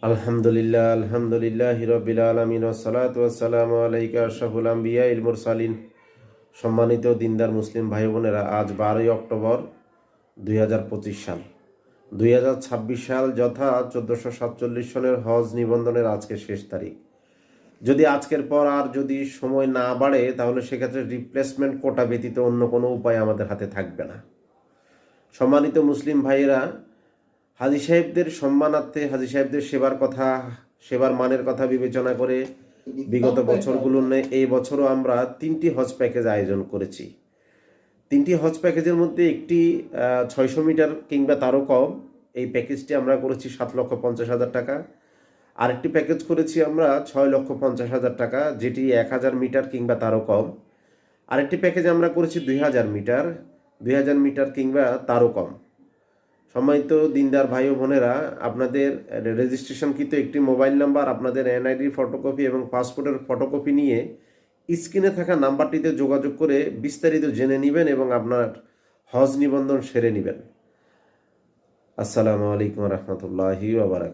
আলহামদুলিল্লাহ আলহামদুলিল্লাহি রাব্বিল আলামিন ওয়াসসালাতু ওয়াসসালামু আলাইকা আশরাফুল আমবিয়া ওয়াল মুরসালিন। সম্মানিত দিনদার মুসলিম ভাই বোনেরা, আজ 12ই অক্টোবর 2025 সাল। 2026 সাল যথা 1447 সনের হজ নিবন্ধনের আজকে শেষ তারিখ। যদি আজকের পর আর যদি সময় না বাড়ে, তাহলে সেক্ষেত্রে রিপ্লেসমেন্ট কোটা ব্যতীত অন্য কোনো উপায় আমাদের হাতে থাকবে না। সম্মানিত মুসলিম ভাইয়েরা, হাজী সাহেবদের সম্মানার্থে, হাজী সাহেবদের সেবার মানের কথা বিবেচনা করে বিগত বছরগুলো এই বছরও আমরা 3টি হজ প্যাকেজ আয়োজন করেছি। 3টি হজ প্যাকেজের মধ্যে একটি 600 মিটার কিংবা তারও কম, এই প্যাকেজটি আমরা করেছি 7,50,000 টাকা। আরেকটি প্যাকেজ করেছি আমরা 6,50,000 টাকা, যেটি 1000 মিটার কিংবা তারও কম। আরেকটি প্যাকেজ আমরা করেছি 2000 মিটার কিংবা তারও কম। সম্মানিত দিনদার ভাই ও বোনেরা, আপনাদের রেজিস্ট্রেশনকৃত একটি মোবাইল নাম্বার, আপনাদের এনআইডি ফটোকপি এবং পাসপোর্টের ফটোকপি নিয়ে স্ক্রিনে থাকা নাম্বারটিতে যোগাযোগ করে বিস্তারিত জেনে নেবেন এবং আপনার হজ নিবন্ধন সেরে নেবেন। আসসালামু আলাইকুম রহমতুল্লাহি ওয়া বারাকাতুহু।